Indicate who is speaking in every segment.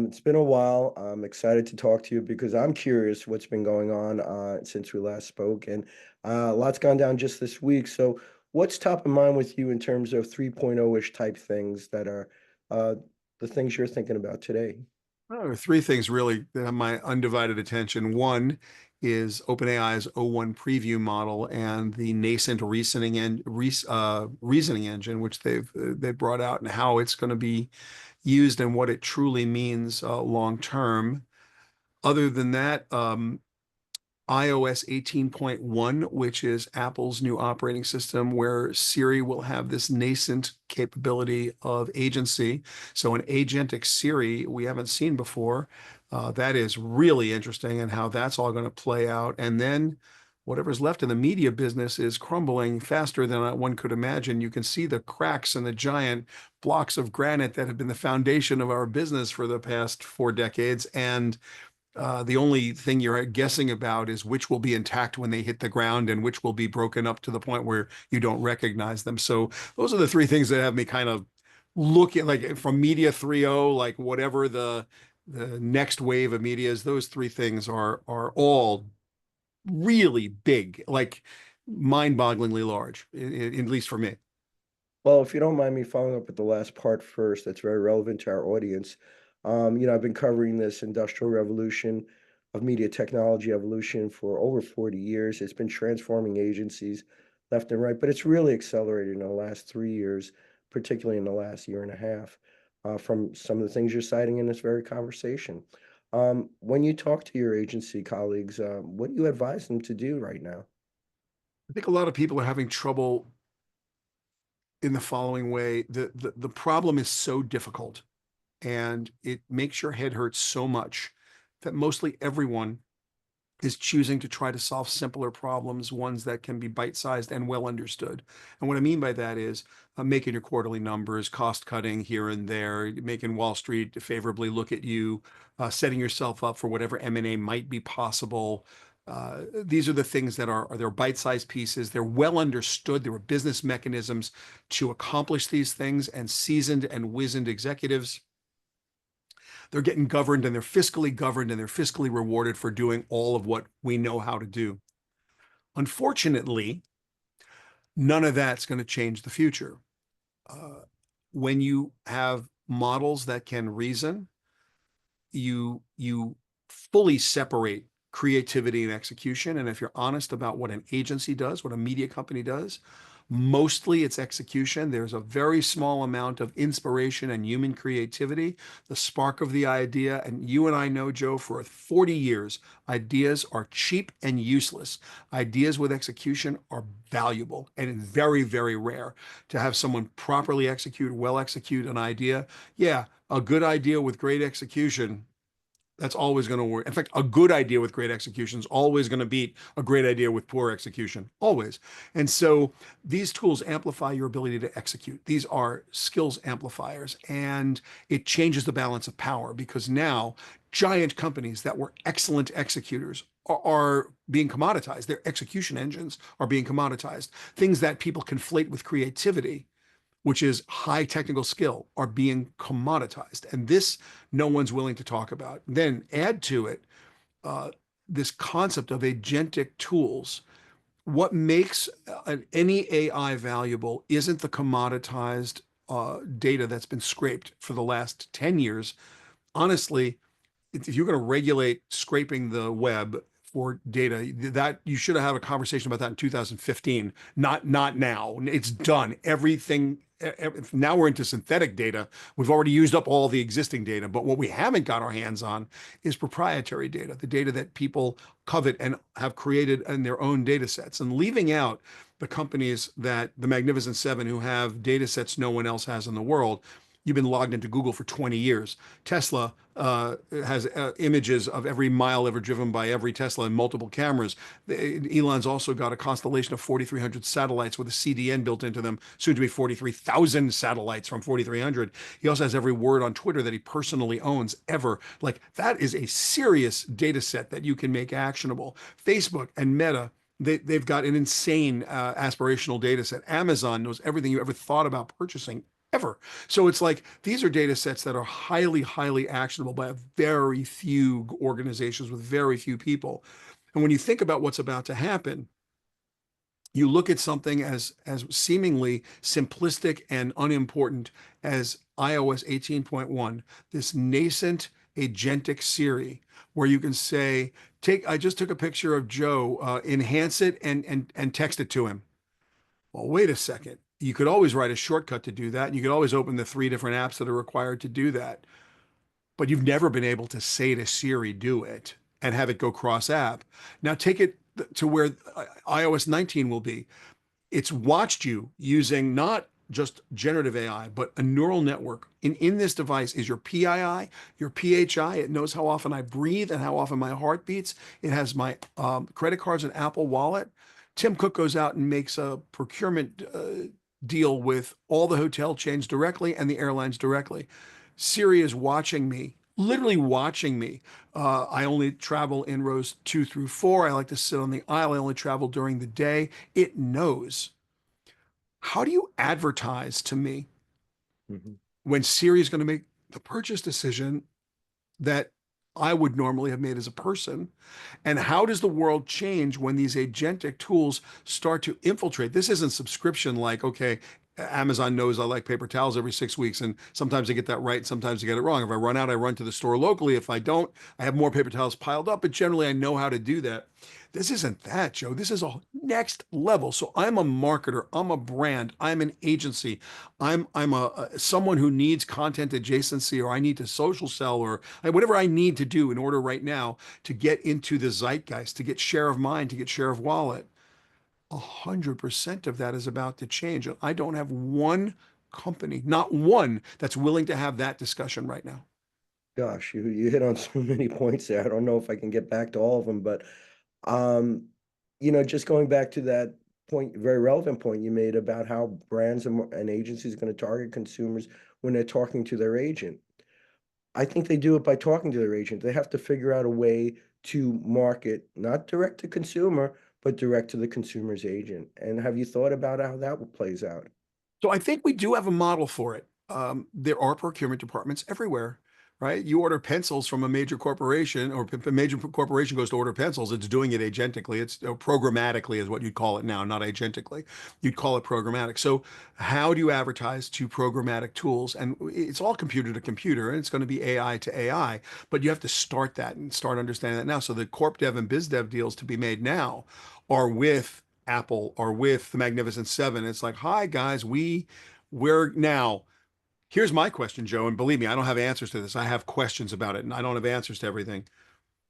Speaker 1: It's been a while. I'm excited to talk to you because I'm curious what's been going on since we last spoke, and a lot's gone down just this week. So, what's top of mind with you in terms of 3.0-ish type things that are uh, the things you're thinking about today?
Speaker 2: Well, there are three things really that have my undivided attention. One is OpenAI's O1 preview model and the nascent reasoning engine, which they've brought out, and how it's going to be used and what it truly means long term. Other than that, iOS 18.1, which is Apple's new operating system, where Siri will have this nascent capability of agency. So, an agentic Siri we haven't seen before. That is really interesting, and how that's all going to play out. And then whatever's left in the media business is crumbling faster than one could imagine. You can see the cracks and the giant blocks of granite that have been the foundation of our business for the past 4 decades. And the only thing you're guessing about is which will be intact when they hit the ground and which will be broken up to the point where you don't recognize them. So those are the three things that have me kind of looking like from Media 3.0, like whatever the next wave of media is. Those three things are all really big, like mind-bogglingly large, at least for me.
Speaker 1: Well, if you don't mind me following up with the last part first, that's very relevant to our audience. I've been covering this industrial revolution of media technology evolution for over 40 years. It's been transforming agencies left and right, but it's really accelerated in the last 3 years, particularly in the last year and a half, from some of the things you're citing in this very conversation. When you talk to your agency colleagues, what do you advise them to do right now?
Speaker 2: I think a lot of people are having trouble in the following way. The problem is so difficult and it makes your head hurt so much that mostly everyone is choosing to try to solve simpler problems, ones that can be bite-sized and well understood. And what I mean by that is making your quarterly numbers, cost cutting here and there, making Wall Street favorably look at you, setting yourself up for whatever M&A might be possible. These are the things that they're bite-sized pieces. They're well understood. There are business mechanisms to accomplish these things, and seasoned and wizened executives, they're getting governed, and they're fiscally governed, and they're fiscally rewarded for doing all of what we know how to do. Unfortunately, none of that's going to change the future. Uh, when you have models that can reason, you fully separate creativity and execution. And if you're honest about what an agency does, what a media company does, mostly it's execution. There's a very small amount of inspiration and human creativity, the spark of the idea. And you and I know, Joe, for 40 years, ideas are cheap and useless. Ideas with execution are valuable and very, very rare to have someone properly execute, well execute an idea. Yeah, a good idea with great execution, that's always going to work. In fact, a good idea with great execution is always going to beat a great idea with poor execution, always. And so these tools amplify your ability to execute. These are skills amplifiers, and it changes the balance of power because now giant companies that were excellent executors are being commoditized. Their execution engines are being commoditized. Things that people conflate with creativity, which is high technical skill, are being commoditized. And this no one's willing to talk about. Then add to it uh, this concept of agentic tools. What makes any AI valuable isn't the commoditized data that's been scraped for the last 10 years. Honestly, if you're going to regulate scraping the web for data, that you should have had a conversation about that in 2015, not now. It's done. Everything now we're into synthetic data. We've already used up all the existing data, but what we haven't got our hands on is proprietary data, the data that people covet and have created in their own data sets, and leaving out the companies that the Magnificent Seven who have data sets no one else has in the world. You've been logged into Google for 20 years. Tesla has images of every mile ever driven by every Tesla and multiple cameras. Elon's also got a constellation of 4,300 satellites with a CDN built into them, soon to be 43,000 satellites from 4,300. He also has every word on Twitter that he personally owns ever. Like, that is a serious data set that you can make actionable. Facebook and Meta, they've got an insane aspirational data set. Amazon knows everything you ever thought about purchasing ever. So it's like these are data sets that are highly, highly actionable by a very few organizations with very few people. And when you think about what's about to happen, you look at something as seemingly simplistic and unimportant as iOS 18.1, this nascent agentic Siri, where you can say, I just took a picture of Joe, enhance it and text it to him. Well, wait a second. You could always write a shortcut to do that. And you could always open the three different apps that are required to do that. But you've never been able to say to Siri, do it and have it go cross app. Now take it to where iOS 19 will be. It's watched you using not just generative AI, but a neural network. In this device is your PII, your PHI. It knows how often I breathe and how often my heart beats. It has my credit cards and Apple Wallet. Tim Cook goes out and makes a procurement deal with all the hotel chains directly and the airlines directly. Siri is watching me, literally watching me. I only travel in rows 2 through 4. I like to sit on the aisle. I only travel during the day. It knows. How do you advertise to me
Speaker 1: Mhm.
Speaker 2: when Siri is going to make the purchase decision that I would normally have made as a person? And how does the world change when these agentic tools start to infiltrate? This isn't subscription like, okay, Amazon knows I like paper towels every 6 weeks, and sometimes I get that right, sometimes I get it wrong. If I run out, I run to the store locally. If I don't, I have more paper towels piled up, but generally I know how to do that. This isn't that, Joe. This is a next level. So I'm a marketer, I'm a brand, I'm an agency, I'm someone who needs content adjacency, or I need to social sell, or whatever I need to do in order right now to get into the zeitgeist, to get share of mind, to get share of wallet. 100% of that is about to change. And I don't have one company, not one, that's willing to have that discussion right now.
Speaker 1: Gosh, you hit on so many points there. I don't know if I can get back to all of them, but um, just going back to that point, very relevant point you made about how brands and agencies are going to target consumers when they're talking to their agent. I think they do it by talking to their agent. They have to figure out a way to market, not direct to consumer, but direct to the consumer's agent. And have you thought about how that plays out?
Speaker 2: So I think we do have a model for it. There are procurement departments everywhere, right? You order pencils from a major corporation, or a major corporation goes to order pencils. It's doing it agentically. It's programmatically is what you'd call it now, not agentically. You'd call it programmatic. So how do you advertise to programmatic tools? And it's all computer to computer, and it's going to be AI to AI. But you have to start that and start understanding that now. So the corp dev and biz dev deals to be made now are with Apple or with the Magnificent Seven. It's like, hi guys, we're now. Here's my question, Joe, and believe me, I don't have answers to this. I have questions about it, and I don't have answers to everything.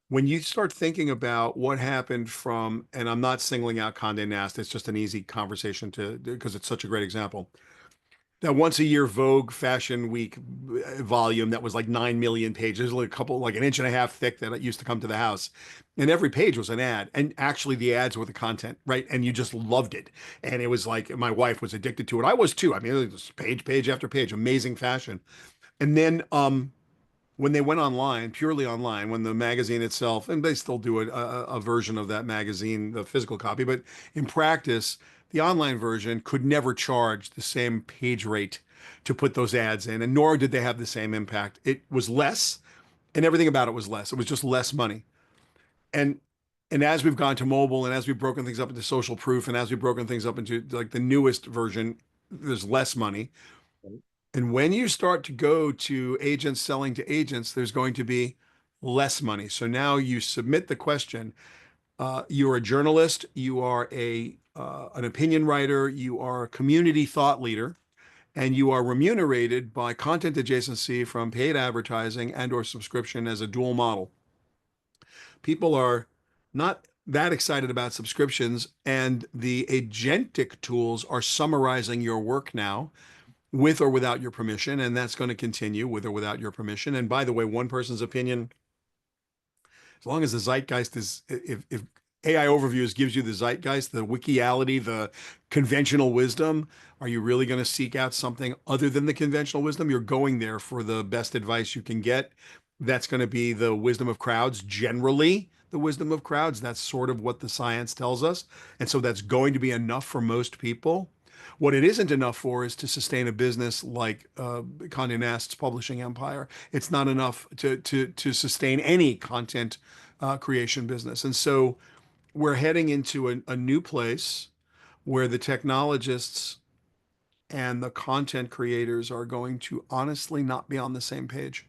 Speaker 2: When you start thinking about what happened from, and I'm not singling out Condé Nast, it's just an easy conversation to because it's such a great example. That once a year Vogue Fashion Week volume that was like 9 million pages, like a couple, like an inch and a half thick, that it used to come to the house. And every page was an ad. And actually the ads were the content, right? And you just loved it. And it was like my wife was addicted to it. I was too. I mean, it was page after page, amazing fashion. And then when they went online, purely online, when the magazine itself, and they still do a version of that magazine, the physical copy, but in practice, the online version could never charge the same page rate to put those ads in, and nor did they have the same impact. It was less, and everything about it was less. It was just less money. And and as we've gone to mobile, and as we've broken things up into social proof, and as we've broken things up into like the newest version, there's less money. And when you start to go to agents selling to agents, there's going to be less money. So now you submit the question. You're a journalist, you are a an opinion writer, you are a community thought leader, and you are remunerated by content adjacency from paid advertising and or subscription as a dual model. People are not that excited about subscriptions, and the agentic tools are summarizing your work now with or without your permission, and that's going to continue with or without your permission. And by the way, one person's opinion, as long as the zeitgeist is, if AI overviews gives you the zeitgeist, the wikiality, the conventional wisdom, are you really going to seek out something other than the conventional wisdom? You're going there for the best advice you can get. That's going to be the wisdom of crowds, generally the wisdom of crowds. That's sort of what the science tells us. And so that's going to be enough for most people. What it isn't enough for is to sustain a business like Condé Nast's publishing empire. It's not enough to sustain any content creation business. And so we're heading into a new place where the technologists and the content creators are going to honestly not be on the same page.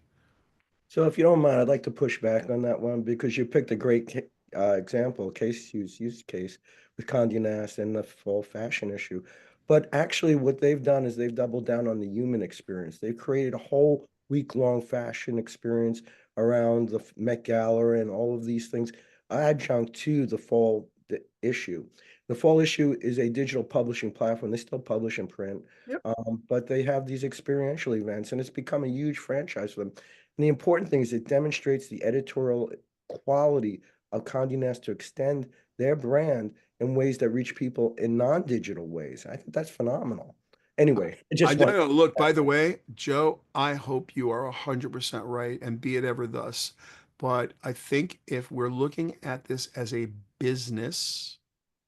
Speaker 1: So if you don't mind, I'd like to push back on that one because you picked a great example, use case with Condé Nast and the full fashion issue. But actually, what they've done is they've doubled down on the human experience. They've created a whole week-long fashion experience around the Met Gala and all of these things, adjunct to the issue. The fall issue is a digital publishing platform. They still publish in print,
Speaker 2: Yep.
Speaker 1: but they have these experiential events, and it's become a huge franchise for them. And the important thing is it demonstrates the editorial quality of Condé Nast to extend their brand in ways that reach people in non-digital ways. I think that's phenomenal. Anyway, I
Speaker 2: I
Speaker 1: just want
Speaker 2: don't look, by the way, Joe, I hope you are 100% right and be it ever thus. But I think if we're looking at this as a business,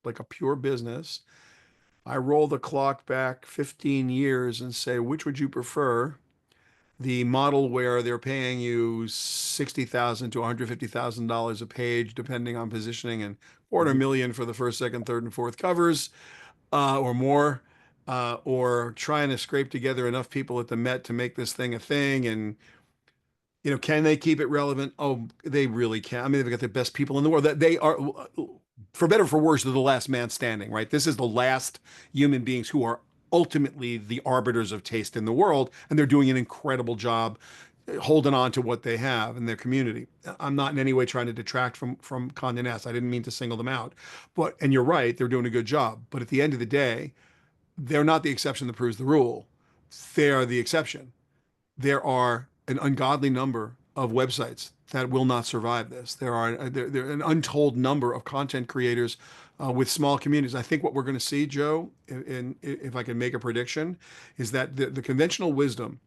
Speaker 2: like a pure business, I roll the clock back 15 years and say, which would you prefer? The model where they're paying you 60,000 to $150,000 a page, depending on positioning, and quarter
Speaker 1: Mhm.
Speaker 2: million for the first, second, third, and fourth covers, or more, or trying to scrape together enough people at the Met to make this thing a thing. And can they keep it relevant? Oh, they really can. I mean, they've got the best people in the world. That they are, for better or for worse, they're the last man standing, right? This is the last human beings who are ultimately the arbiters of taste in the world, and they're doing an incredible job holding on to what they have in their community. I'm not in any way trying to detract from Condé Nast. I didn't mean to single them out, and you're right, they're doing a good job. But at the end of the day, they're not the exception that proves the rule. They are the exception. There are an ungodly number of websites that will not survive this. There are an untold number of content creators with small communities. I think what we're going to see, Joe, if I can make a prediction, is that the conventional wisdom,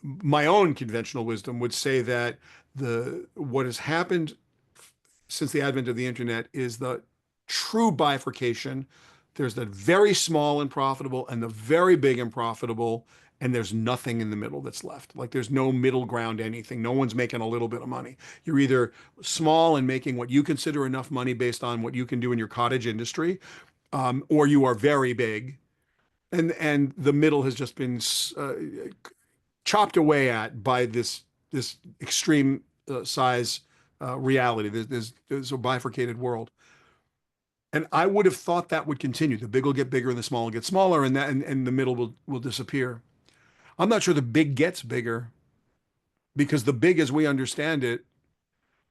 Speaker 2: my own conventional wisdom, would say that the what has happened since the advent of the internet is the true bifurcation. There's the very small and profitable and the very big and profitable, and there's nothing in the middle that's left. Like there's no middle ground anything. No one's making a little bit of money. You're either small and making what you consider enough money based on what you can do in your cottage industry, or you are very big, and the middle has just been chopped away at by this extreme size reality. There's a bifurcated world. And I would have thought that would continue. The big will get bigger and the small will get smaller, and the middle will disappear. I'm not sure the big gets bigger because the big, as we understand it,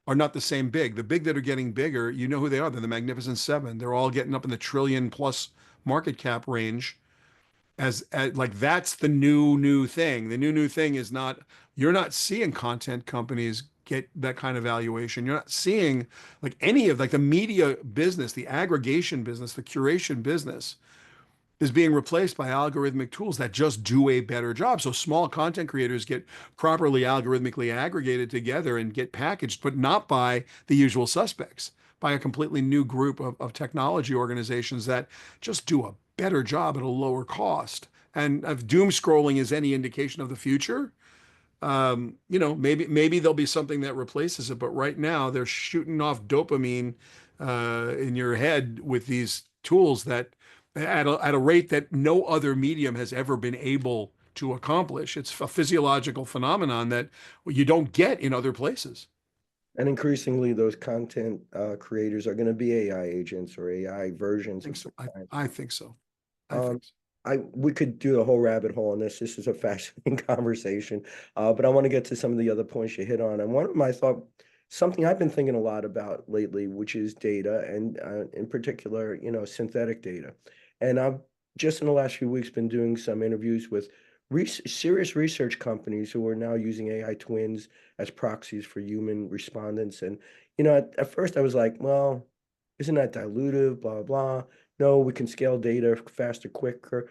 Speaker 2: are not the same big. The big that are getting bigger, you know who they are. They're the Magnificent Seven. They're all getting up in the trillion plus market cap range. As like that's the new thing. The new thing is not, you're not seeing content companies get that kind of valuation. You're not seeing like any of like the media business, the aggregation business, the curation business is being replaced by algorithmic tools that just do a better job. So small content creators get properly algorithmically aggregated together and get packaged, but not by the usual suspects, by a completely new group of technology organizations that just do a better job at a lower cost. And if doom scrolling is any indication of the future, maybe there'll be something that replaces it. But right now, they're shooting off dopamine in your head with these tools that at a rate that no other medium has ever been able to accomplish. It's a physiological phenomenon that you don't get in other places.
Speaker 1: and increasingly those content creators are going to be AI agents or AI
Speaker 2: I
Speaker 1: versions
Speaker 2: think
Speaker 1: of
Speaker 2: so.
Speaker 1: some kind.
Speaker 2: I think so. I
Speaker 1: Um,
Speaker 2: think so.
Speaker 1: we could do a whole rabbit hole on this. This is a fascinating conversation, but I want to get to some of the other points you hit on. And one of my thought, something I've been thinking a lot about lately, which is data, and in particular, synthetic data. And I've just in the last few weeks been doing some interviews with serious research companies who are now using AI twins as proxies for human respondents. And at first I was like, well, isn't that dilutive? Blah blah. No, we can scale data faster, quicker.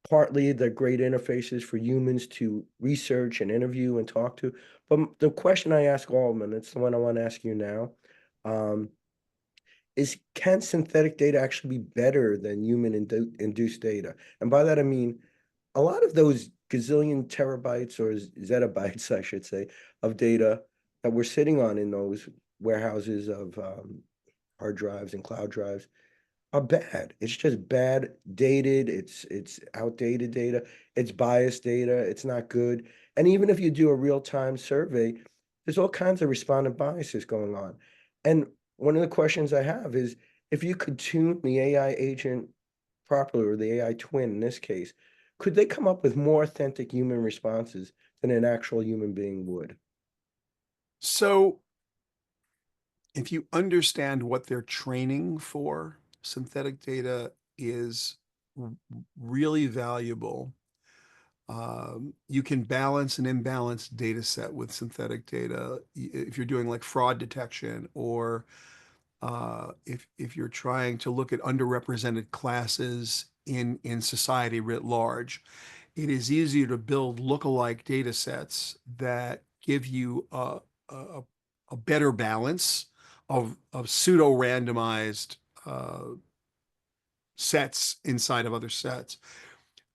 Speaker 1: Partly they're great interfaces for humans to research and interview and talk to. But the question I ask all of them, and it's the one I want to ask you now, um, is, can synthetic data actually be better than human induced data? And by that, I mean, a lot of those gazillion terabytes or zettabytes, I should say, of data that we're sitting on in those warehouses of hard drives and cloud drives are bad. It's just bad, dated. It's outdated data. It's biased data. It's not good. And even if you do a real-time survey, there's all kinds of respondent biases going on. And one of the questions I have is if you could tune the AI agent properly, or the AI twin in this case, could they come up with more authentic human responses than an actual human being would?
Speaker 2: So if you understand what they're training for, synthetic data is really valuable. You can balance an imbalanced data set with synthetic data if you're doing like fraud detection, or if you're trying to look at underrepresented classes in society writ large. It is easier to build lookalike data sets that give you a, a better balance of pseudo randomized sets inside of other sets.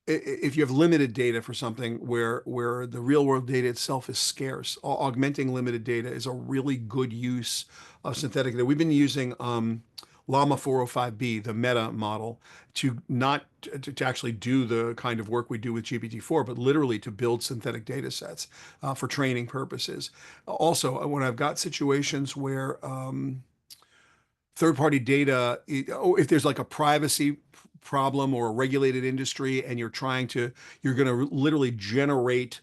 Speaker 2: If you have limited data for something where the real world data itself is scarce, augmenting limited data is a really good use of synthetic data. We've been using Llama 405B, the meta model, to not to actually do the kind of work we do with GPT-4, but literally to build synthetic data sets for training purposes. Also, when I've got situations where third-party data, if there's like a privacy problem or a regulated industry and you're going to literally generate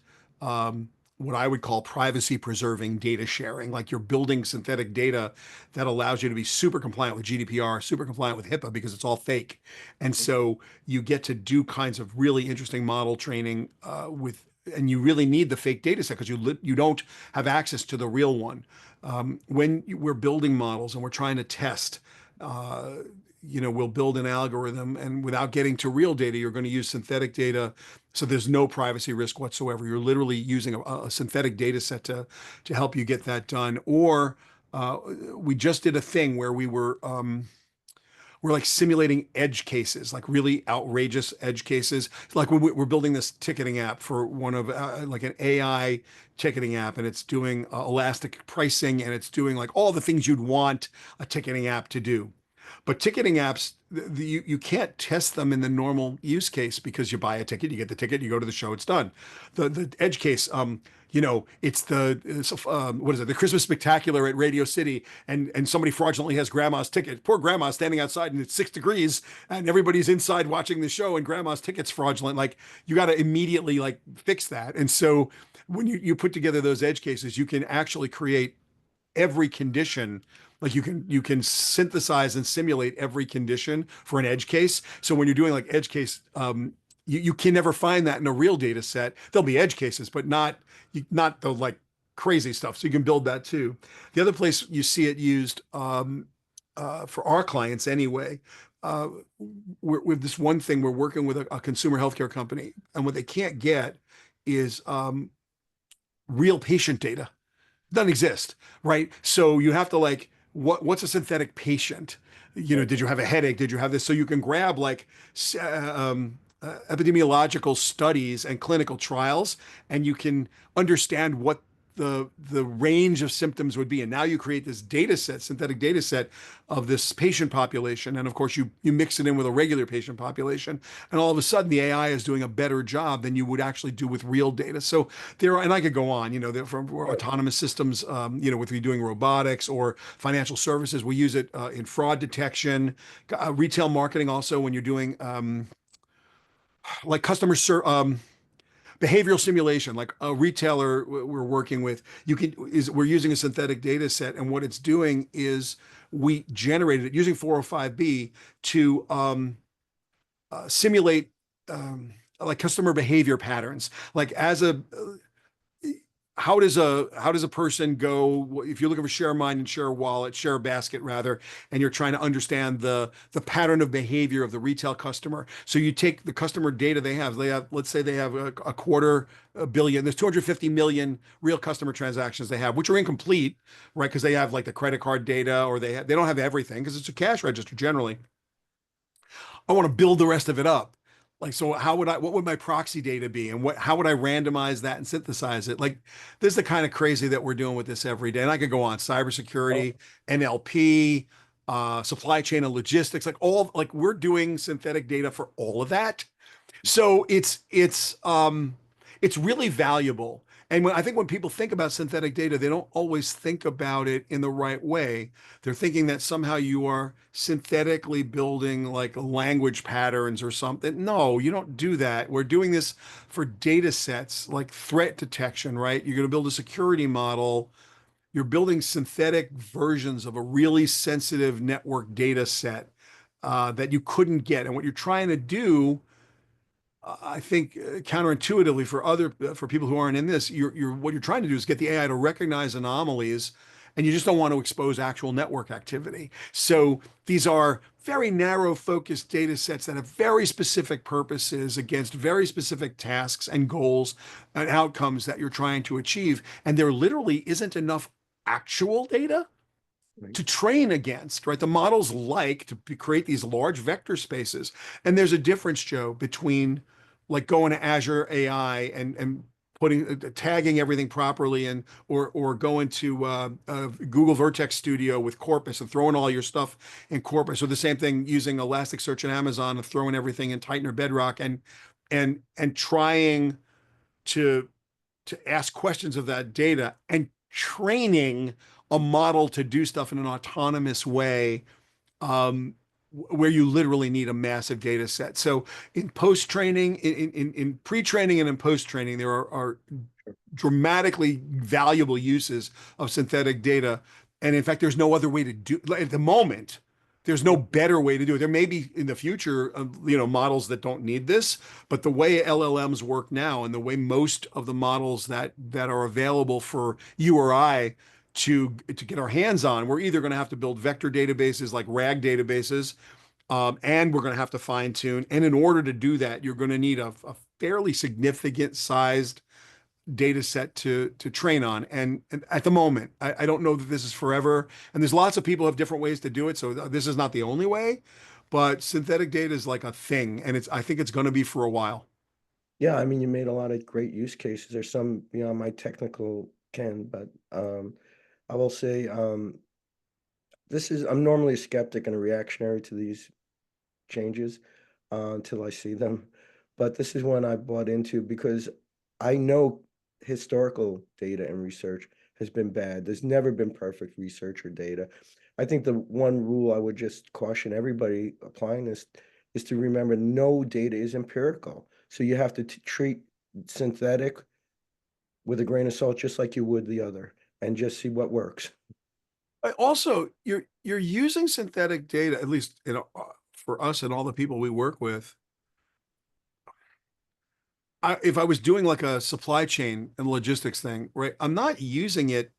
Speaker 2: what I would call privacy preserving data sharing, like you're building synthetic data that allows you to be super compliant with GDPR, super compliant with HIPAA because it's all fake. And so you get to do kinds of really interesting model training and you really need the fake data set because you don't have access to the real one. When we're building models and we're trying to test, uh, we'll build an algorithm, and without getting to real data, you're going to use synthetic data. So there's no privacy risk whatsoever. You're literally using a synthetic data set to help you get that done. Or we just did a thing where we're like simulating edge cases, like really outrageous edge cases. Like when we're building this ticketing app for one of like an AI ticketing app, and it's doing elastic pricing, and it's doing like all the things you'd want a ticketing app to do. But ticketing apps, you can't test them in the normal use case because you buy a ticket, you get the ticket, you go to the show, it's done. The edge case, it's what is it, the Christmas Spectacular at Radio City, and somebody fraudulently has grandma's ticket. Poor grandma standing outside and it's 6 degrees, and everybody's inside watching the show, and grandma's ticket's fraudulent. Like you got to immediately like fix that. And so when you put together those edge cases, you can actually create every condition. Like you can synthesize and simulate every condition for an edge case. So when you're doing like edge case, you can never find that in a real data set. There'll be edge cases, but not the like crazy stuff. So you can build that too. The other place you see it used for our clients anyway, uh, with this one thing, we're working with a consumer healthcare company, and what they can't get is real patient data. Doesn't exist, right? So you have to like, what's a synthetic patient? Did you have a headache? Did you have this? So you can grab like epidemiological studies and clinical trials, and you can understand what the range of symptoms would be. And now you create this data set, synthetic data set of this patient population. And of course, you mix it in with a regular patient population. And all of a sudden, the AI is doing a better job than you would actually do with real data. So and I could go on, from
Speaker 1: Right.
Speaker 2: autonomous systems, with you doing robotics or financial services. We use it in fraud detection, retail marketing also when you're doing like behavioral simulation, like a retailer we're working with, we're using a synthetic data set, and what it's doing is we generated it using 405B to simulate like customer behavior patterns. Like how does a person go if you're looking for share mind and share wallet, share basket rather, and you're trying to understand the pattern of behavior of the retail customer. So you take the customer data they have. Let's say they have a quarter a billion. There's 250 million real customer transactions they have, which are incomplete, right? Because they have like the credit card data, or they don't have everything because it's a cash register generally. I want to build the rest of it up. Like, so what would my proxy data be? And how would I randomize that and synthesize it? Like, this is the kind of crazy that we're doing with this every day. And I could go on
Speaker 1: Oh,
Speaker 2: cybersecurity, NLP, supply chain and logistics, like we're doing synthetic data for all of that. So it's really valuable. And I think when people think about synthetic data, they don't always think about it in the right way. They're thinking that somehow you are synthetically building like language patterns or something. No, you don't do that. We're doing this for data sets like threat detection, right? You're going to build a security model. You're building synthetic versions of a really sensitive network data set that you couldn't get. And what you're trying to do, I think, counterintuitively for people who aren't in this, what you're trying to do is get the AI to recognize anomalies, and you just don't want to expose actual network activity. So these are very narrow focused data sets that have very specific purposes against very specific tasks and goals and outcomes that you're trying to achieve. And there literally isn't enough actual data
Speaker 1: right.
Speaker 2: to train against, right? The models like to create these large vector spaces. And there's a difference, Joe, between like going to Azure AI and putting tagging everything properly, and or going to Google Vertex Studio with Corpus and throwing all your stuff in Corpus, or the same thing using Elasticsearch and Amazon and throwing everything in Titan or Bedrock, and trying to ask questions of that data and training a model to do stuff in an autonomous way, where you literally need a massive data set. So in post training, in pre training and in post training, there are dramatically valuable uses of synthetic data. And in fact, there's no other way to do at the moment. There's no better way to do it. There may be in the future, models that don't need this, but the way LLMs work now, and the way most of the models that are available for you or I to get our hands on, we're either going to have to build vector databases like RAG databases, and we're going to have to fine tune. And in order to do that, you're going to need a fairly significant sized data set to train on. And at the moment, I don't know that this is forever. And there's lots of people have different ways to do it. So this is not the only way, but synthetic data is like a thing. And I think it's going to be for a while.
Speaker 1: Yeah, I mean, you made a lot of great use cases. There's some beyond my technical ken, but I will say I'm normally a skeptic and a reactionary to these changes until I see them. But this is one I bought into because I know historical data and research has been bad. There's never been perfect research or data. I think the one rule I would just caution everybody applying this is to remember no data is empirical. So you have to treat synthetic with a grain of salt, just like you would the other, and just see what works.
Speaker 2: Also, you're using synthetic data, at least for us and all the people we work with. If I was doing like a supply chain and logistics thing, right, I'm not using it.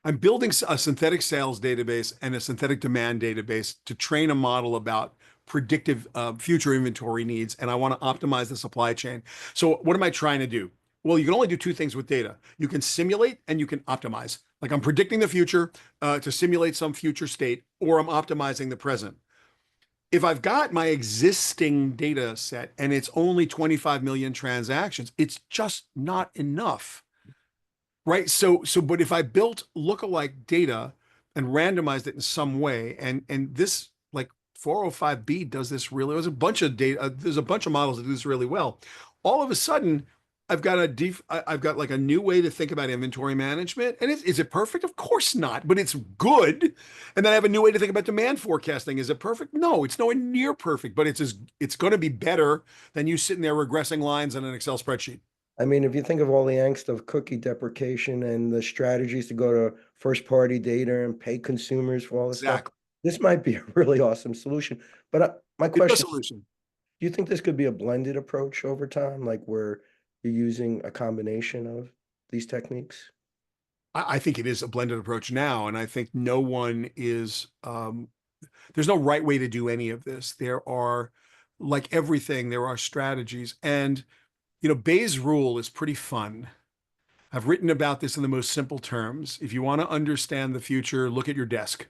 Speaker 2: I'm building a synthetic sales database and a synthetic demand database to train a model about predictive future inventory needs, and I want to optimize the supply chain. So what am I trying to do? Well, you can only do two things with data. You can simulate and you can optimize. Like I'm predicting the future to simulate some future state, or I'm optimizing the present. If I've got my existing data set and it's only 25 million transactions, it's just not enough. Right. But if I built lookalike data and randomized it in some way, and this like 405B does this really, there's a bunch of data, there's a bunch of models that do this really well. All of a sudden, I've got like a new way to think about inventory management. And is it perfect? Of course not, but it's good. And then I have a new way to think about demand forecasting. Is it perfect? No, it's nowhere near perfect, but it's going to be better than you sitting there regressing lines in an Excel spreadsheet.
Speaker 1: I mean, if you think of all the angst of cookie deprecation and the strategies to go to first party data and pay consumers for all this stuff,
Speaker 2: Exactly.
Speaker 1: this might be a really awesome solution. But my
Speaker 2: It's a
Speaker 1: question is,
Speaker 2: solution.
Speaker 1: do you think this could be a blended approach over time, like where you're using a combination of these techniques?
Speaker 2: I think it is a blended approach now, and I think no one is there's no right way to do any of this. There are, like everything, there are strategies. And, Bayes' rule is pretty fun. I've written about this in the most simple terms. If you want to understand the future, look at your desk.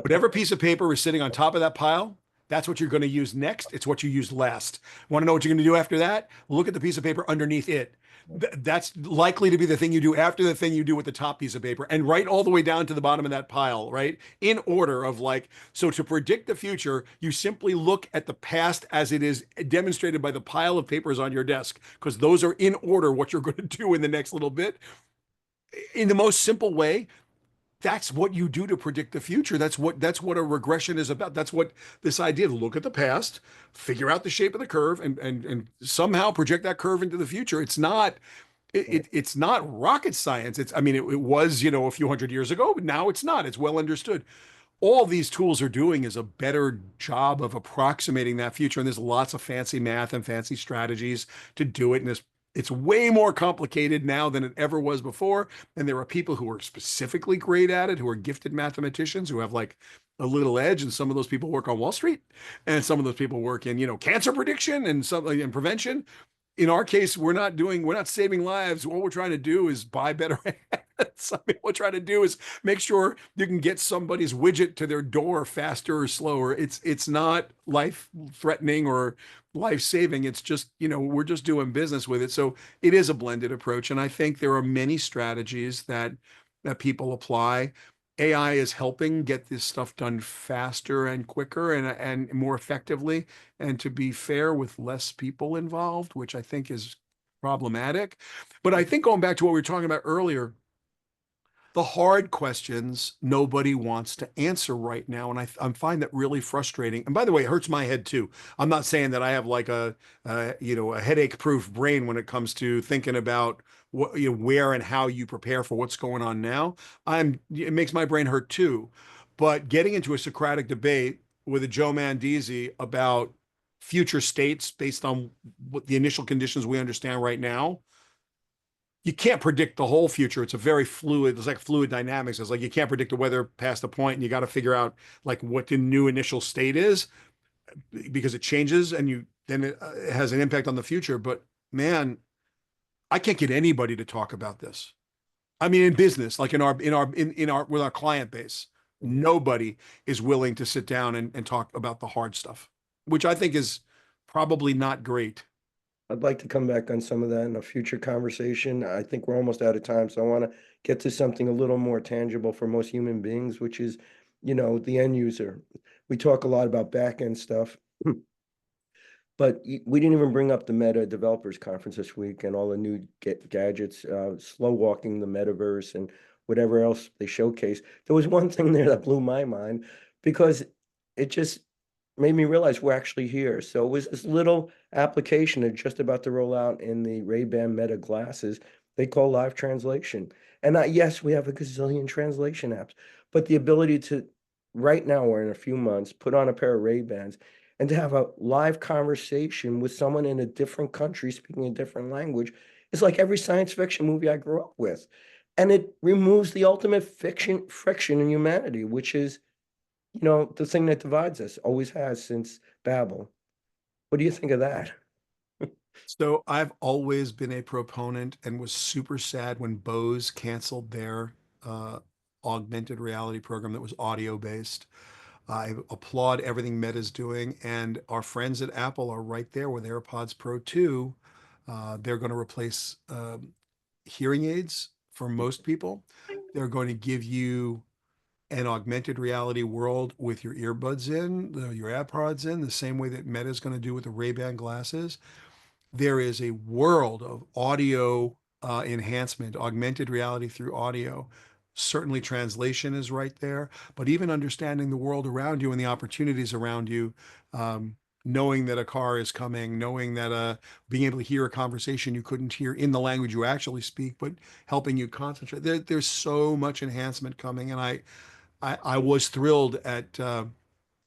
Speaker 2: Whatever piece of paper is sitting on top of that pile, that's what you're going to use next. It's what you used last. Want to know what you're going to do after that? Look at the piece of paper underneath it. That's likely to be the thing you do after the thing you do with the top piece of paper, and right all the way down to the bottom of that pile, right? In order of like, so to predict the future, you simply look at the past as it is demonstrated by the pile of papers on your desk, because those are in order what you're going to do in the next little bit. In the most simple way, that's what you do to predict the future. That's what a regression is about. That's what this idea of look at the past, figure out the shape of the curve, and somehow project that curve into the future. It's not rocket science. I mean, it was, a few hundred years ago, but now it's not. It's well understood. All these tools are doing is a better job of approximating that future. And there's lots of fancy math and fancy strategies to do it. And it's way more complicated now than it ever was before. And there are people who are specifically great at it, who are gifted mathematicians, who have like a little edge. And some of those people work on Wall Street, and some of those people work in, cancer prediction and something in prevention. In our case, we're not saving lives. What we're trying to do is buy better hands. I mean, what we're trying to do is make sure you can get somebody's widget to their door faster or slower. It's not life threatening or life saving. It's just, we're just doing business with it. So it is a blended approach. And I think there are many strategies that people apply. AI is helping get this stuff done faster and quicker and more effectively, and to be fair, with less people involved, which I think is problematic. But I think going back to what we were talking about earlier, the hard questions nobody wants to answer right now, and I find that really frustrating. And by the way, it hurts my head too. I'm not saying that I have like a headache-proof brain when it comes to thinking about what, where and how you prepare for what's going on now. It makes my brain hurt too. But getting into a Socratic debate with a Joe Mandisi about future states based on what the initial conditions we understand right now, you can't predict the whole future. It's a very fluid, it's like fluid dynamics. It's like you can't predict the weather past a point, and you got to figure out like what the new initial state is, because it changes, and it has an impact on the future. But man, I can't get anybody to talk about this. I mean, in business, like in our with our client base, nobody is willing to sit down and talk about the hard stuff, which I think is probably not great.
Speaker 1: I'd like to come back on some of that in a future conversation. I think we're almost out of time, so I want to get to something a little more tangible for most human beings, which is, the end user. We talk a lot about back end stuff, but we didn't even bring up the Meta Developers Conference this week and all the new gadgets, slow walking the metaverse and whatever else they showcased. There was one thing there that blew my mind because it just made me realize we're actually here. So it was this little application that's just about to roll out in the Ray-Ban Meta glasses they call live translation. And yes, we have a gazillion translation apps, but the ability to right now or in a few months put on a pair of Ray-Bans and to have a live conversation with someone in a different country speaking a different language is like every science fiction movie I grew up with. And it removes the ultimate friction in humanity, which is the thing that divides us, always has since Babel. What do you think of that?
Speaker 2: So I've always been a proponent and was super sad when Bose canceled their uh, augmented reality program that was audio based. I applaud everything Meta's doing, and our friends at Apple are right there with AirPods Pro 2. They're going to replace hearing aids for most people. They're going to give you an augmented reality world with your earbuds in, your AirPods in, the same way that Meta is going to do with the Ray-Ban glasses. There is a world of audio enhancement, augmented reality through audio. Certainly, translation is right there, but even understanding the world around you and the opportunities around you, knowing that a car is coming, knowing that being able to hear a conversation you couldn't hear in the language you actually speak, but helping you concentrate. There's so much enhancement coming, and I was thrilled at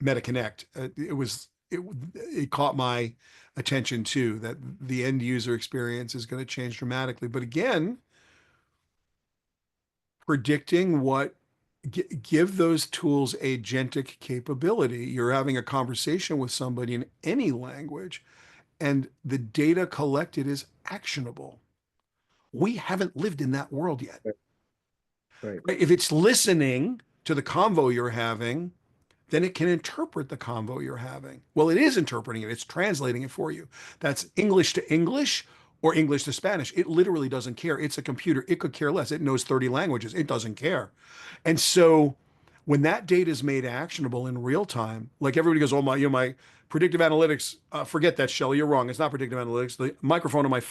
Speaker 2: MetaConnect. It caught my attention to, that the end user experience is going to change dramatically. But again, predicting what give those tools agentic capability. You're having a conversation with somebody in any language, and the data collected is actionable. We haven't lived in that world yet.
Speaker 1: Right. Right.
Speaker 2: Right? If it's listening to the convo you're having, then it can interpret the convo you're having. Well, it is interpreting it, it's translating it for you. That's English to English or English to Spanish. It literally doesn't care. It's a computer. It could care less. It knows 30 languages. It doesn't care. And so when that data is made actionable in real time, like everybody goes, oh, my predictive analytics, forget that, Shelly, you're wrong. It's not predictive analytics. The microphone on my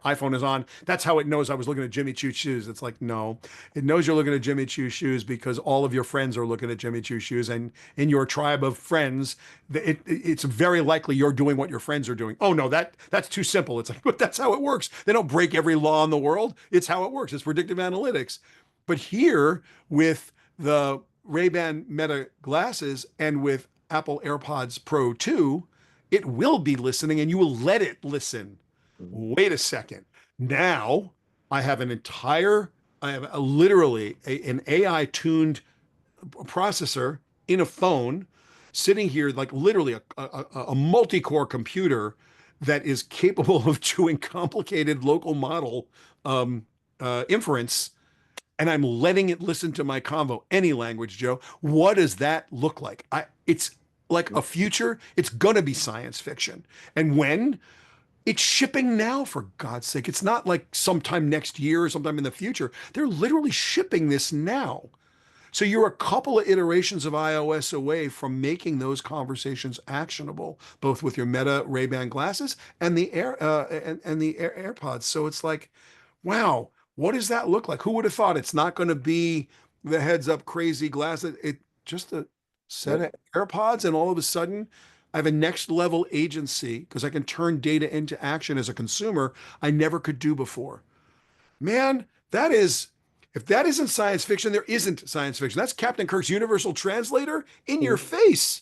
Speaker 2: iPhone is on. That's how it knows I was looking at Jimmy Choo's shoes. It's like, no, it knows you're looking at Jimmy Choo's shoes because all of your friends are looking at Jimmy Choo's shoes. And in your tribe of friends, it's very likely you're doing what your friends are doing. Oh, no, that's too simple. It's like, but that's how it works. They don't break every law in the world. It's how it works. It's predictive analytics. But here with the Ray-Ban Meta glasses and with Apple AirPods Pro 2, it will be listening and you will let it listen.
Speaker 1: Mhm.
Speaker 2: Wait a second. Now I have literally an AI tuned processor in a phone sitting here, like literally a multi-core computer that is capable of doing complicated local model inference, and I'm letting it listen to my convo, any language, Joe. What does that look like? It's like a future. It's gonna be science fiction. And when it's shipping now, for God's sake, it's not like sometime next year or sometime in the future. They're literally shipping this now. So you're a couple of iterations of iOS away from making those conversations actionable, both with your Meta Ray-Ban glasses and the AirPods. So it's like, wow, what does that look like? Who would have thought it's not going to be the heads up crazy glasses? It just a set
Speaker 1: Yep.
Speaker 2: of AirPods, and all of a sudden, I have a next level agency because I can turn data into action as a consumer I never could do before. Man, that is, if that isn't science fiction, there isn't science fiction. That's Captain Kirk's universal translator in your
Speaker 1: Mhm.
Speaker 2: face.